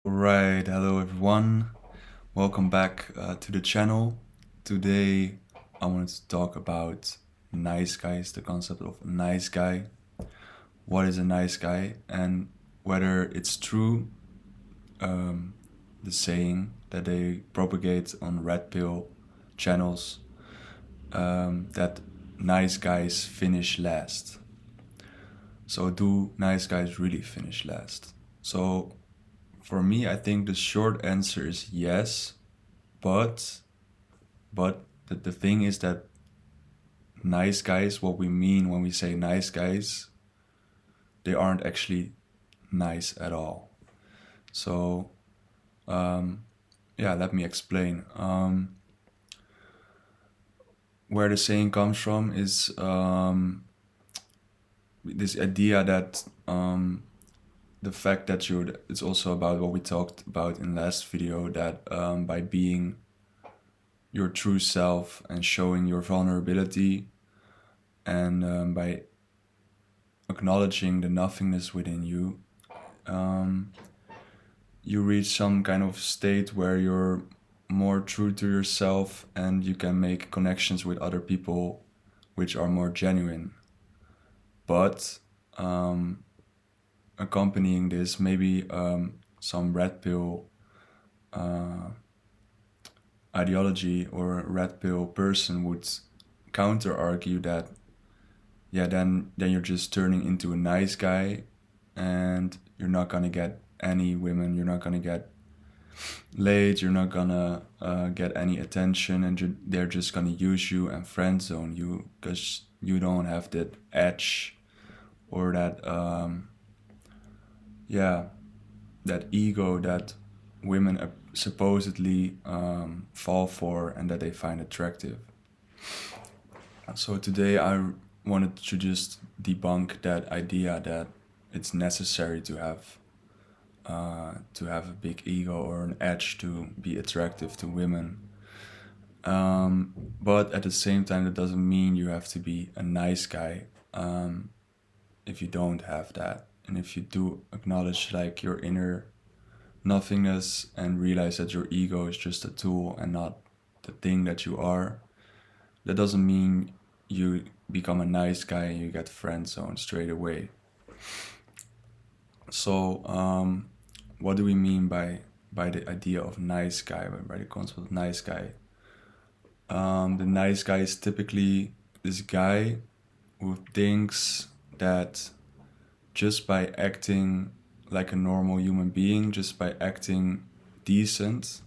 Right, hello everyone. Welcome back to the channel. Today I wanted to talk about nice guys, the concept of a nice guy. What is a nice guy, and whether it's true, the saying that they propagate on red pill channels, that nice guys finish last. So, do nice guys really finish last? So, for me, I think the short answer is yes, but the thing is that nice guys, what we mean when we say nice guys, they aren't actually nice at all. So yeah, let me explain. Where the saying comes from is this idea that the fact that it's also about what we talked about in last video, that by being your true self and showing your vulnerability, and by acknowledging the nothingness within you, you reach some kind of state where you're more true to yourself and you can make connections with other people which are more genuine. But accompanying this, maybe some red pill ideology or red pill person would counter argue that, yeah, then you're just turning into a nice guy and you're not gonna get any women, you're not gonna get laid, you're not gonna get any attention, and they're just gonna use you and friend zone you because you don't have that edge or that yeah, that ego that women supposedly fall for and that they find attractive. So today I wanted to just debunk that idea that it's necessary to have a big ego or an edge to be attractive to women. But at the same time, that doesn't mean you have to be a nice guy if you don't have that. And if you do acknowledge like your inner nothingness and realize that your ego is just a tool and not the thing that you are, that doesn't mean you become a nice guy and you get friend zoned straight away. So, what do we mean by the idea of nice guy, by the concept of nice guy? The nice guy is typically this guy who thinks that just by acting like a normal human being, just by acting decent,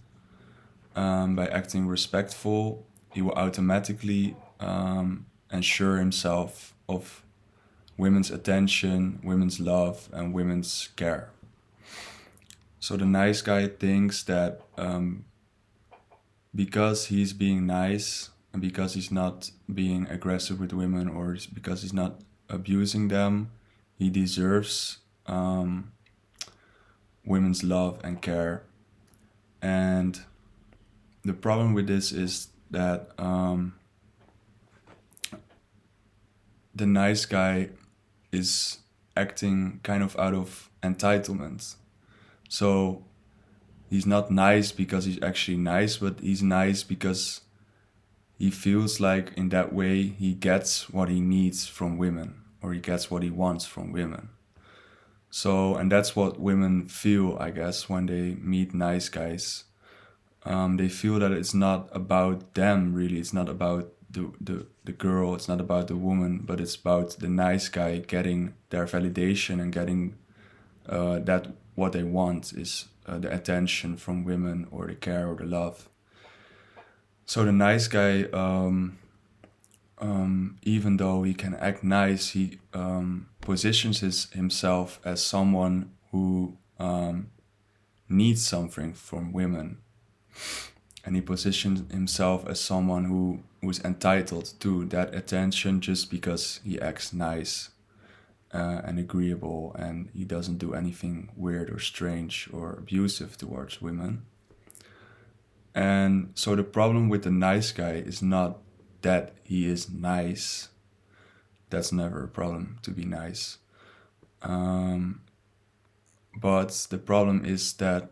by acting respectful, he will automatically ensure himself of women's attention, women's love, and women's care. So the nice guy thinks that because he's being nice and because he's not being aggressive with women or because he's not abusing them, he deserves women's love and care. And the problem with this is that the nice guy is acting kind of out of entitlement. So he's not nice because he's actually nice, but he's nice because he feels like in that way he gets what he needs from women or he gets what he wants from women. So, and that's what women feel, I guess, when they meet nice guys. They feel that it's not about them, really. It's not about the girl, it's not about the woman, but it's about the nice guy getting their validation and getting that what they want is the attention from women or the care or the love. So the nice guy, even though he can act nice, he positions himself as someone who needs something from women. And he positions himself as someone who's entitled to that attention just because he acts nice and agreeable and he doesn't do anything weird or strange or abusive towards women. And so the problem with the nice guy is not that he is nice. That's never a problem to be nice. But the problem is that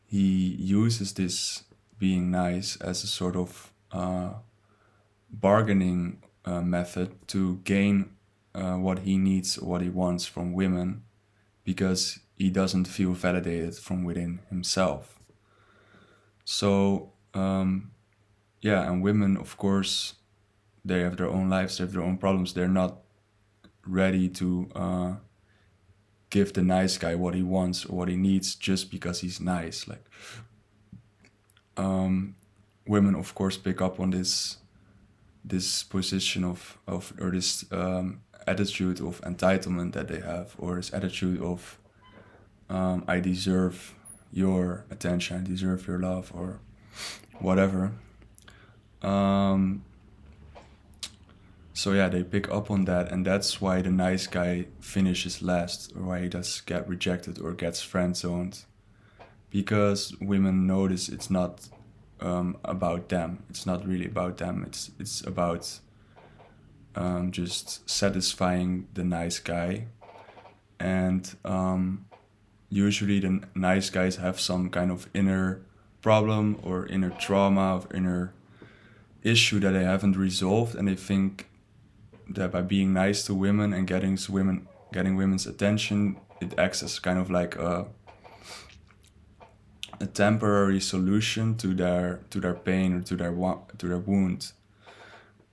he uses this being nice as a sort of bargaining method to gain what he needs, what he wants from women, because he doesn't feel validated from within himself. So yeah, and women, of course, they have their own lives, they have their own problems. They're not ready to give the nice guy what he wants or what he needs just because he's nice. Like women, of course, pick up on this position of or this attitude of entitlement that they have, or this attitude of I deserve your attention, I deserve your love, or whatever. So yeah, they pick up on that, and that's why the nice guy finishes last, or why he does get rejected or gets friend zoned, because women notice it's not about them. It's not really about them. It's about just satisfying the nice guy, and usually the nice guys have some kind of inner problem or inner trauma or inner issue that they haven't resolved, and they think that by being nice to women and getting women's attention, it acts as kind of like a temporary solution to their pain or to their wound.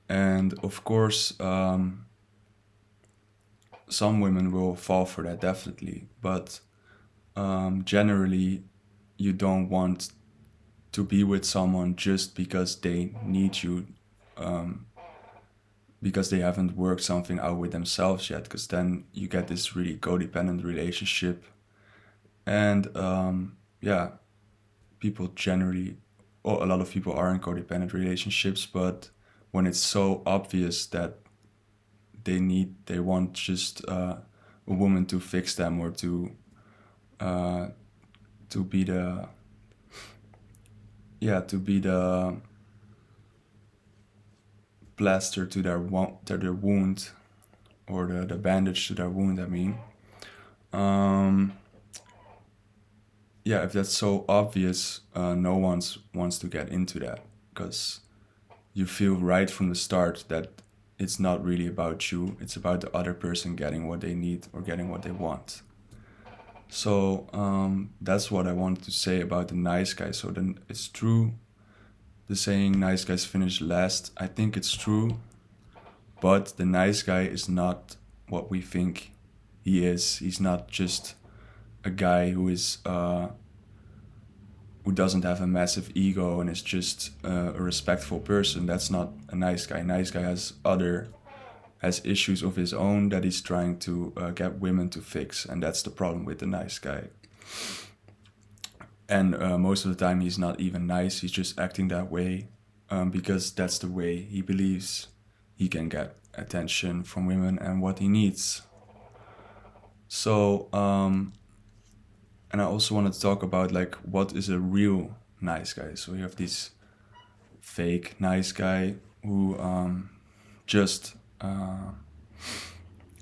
And of course, some women will fall for that, definitely, but generally you don't want to be with someone just because they need you, because they haven't worked something out with themselves yet, because then you get this really codependent relationship. And yeah, people generally, or a lot of people are in codependent relationships, but when it's so obvious that they want just a woman to fix them, or to be the plaster to their wound, or the bandage to their wound, I mean. Yeah, if that's so obvious, no one wants to get into that, because you feel right from the start that it's not really about you, it's about the other person getting what they need or getting what they want. So that's what I wanted to say about the nice guy. So then it's true, the saying nice guys finish last. I think it's true, but the nice guy is not what we think he is. He's not just a guy who is who doesn't have a massive ego and is just a respectful person. That's not a nice guy. A nice guy has issues of his own that he's trying to get women to fix, and that's the problem with the nice guy. And most of the time he's not even nice, he's just acting that way because that's the way he believes he can get attention from women and what he needs. So and I also want to talk about like what is a real nice guy. So you have this fake nice guy who just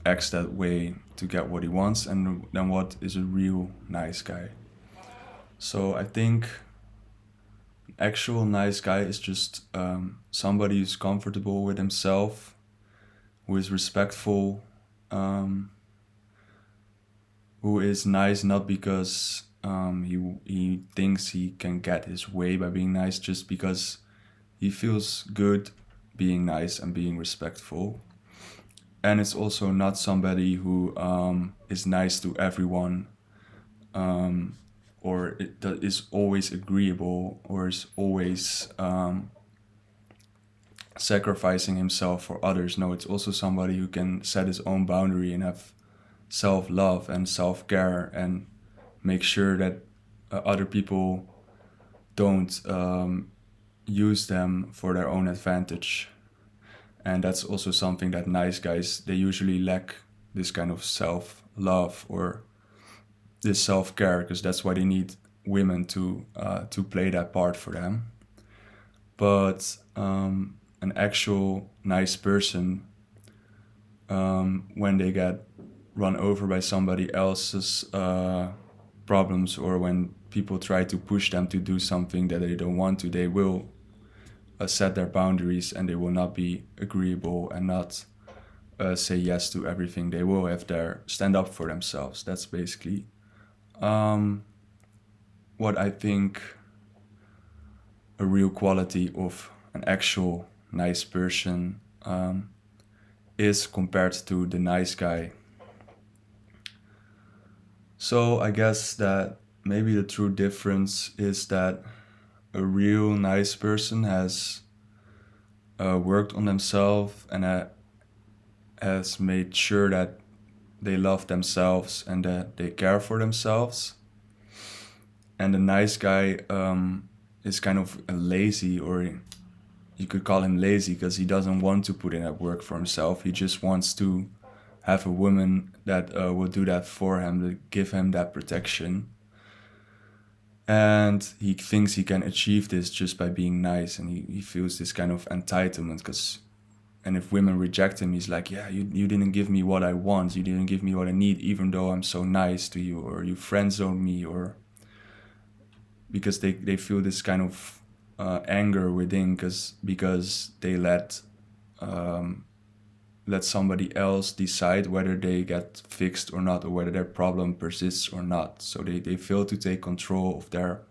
acts that way to get what he wants, and then what is a real nice guy. So I think actual nice guy is just somebody who's comfortable with himself, who is respectful, who is nice not because he thinks he can get his way by being nice, just because he feels good being nice and being respectful. And it's also not somebody who is nice to everyone, or that is always agreeable, or is always sacrificing himself for others. No, it's also somebody who can set his own boundary and have self-love and self-care, and make sure that other people don't use them for their own advantage. And that's also something that nice guys, they usually lack, this kind of self-love or this self-care, because that's why they need women to play that part for them. But an actual nice person, when they get run over by somebody else's problems, or when people try to push them to do something that they don't want to, they will set their boundaries, and they will not be agreeable and not say yes to everything. They will have their stand up for themselves. That's basically what I think a real quality of an actual nice person is compared to the nice guy. So I guess that maybe the true difference is that a real nice person has worked on themselves and has made sure that they love themselves and that they care for themselves. And the nice guy is kind of lazy, or you could call him lazy because he doesn't want to put in that work for himself. He just wants to have a woman that will do that for him, to give him that protection. And he thinks he can achieve this just by being nice, and he feels this kind of entitlement. And if women reject him, he's like, yeah, you didn't give me what I want, you didn't give me what I need, even though I'm so nice to you, or you friend-zoned me, or because they feel this kind of anger within because they let somebody else decide whether they get fixed or not, or whether their problem persists or not. So they fail to take control of their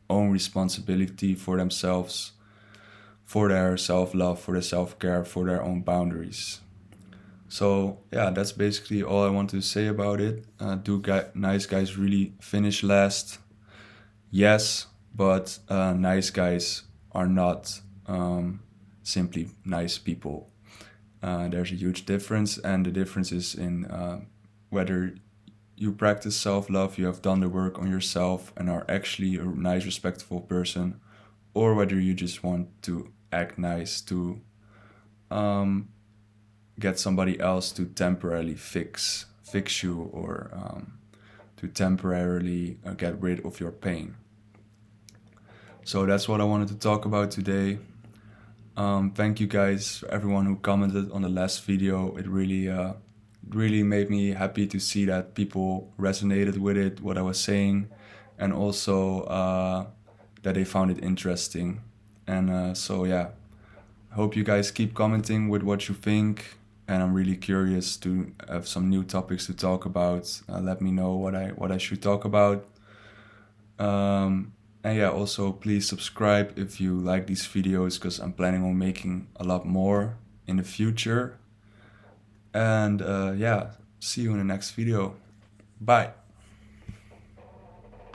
own responsibility for themselves, for their self-love, for their self-care, for their own boundaries. So yeah, that's basically all I want to say about it. Nice guys really finish last? Yes, but nice guys are not simply nice people. There's a huge difference, and the difference is in whether you practice self-love, you have done the work on yourself and are actually a nice, respectful person, or whether you just want to act nice to get somebody else to temporarily fix you, or to temporarily get rid of your pain. So that's what I wanted to talk about today. Thank you guys, everyone who commented on the last video. It really made me happy to see that people resonated with it, what I was saying, and also that they found it interesting. And so yeah, I hope you guys keep commenting with what you think, and I'm really curious to have some new topics to talk about. Let me know what I should talk about. And yeah, also please subscribe if you like these videos, because I'm planning on making a lot more in the future. And yeah, see you in the next video. Bye.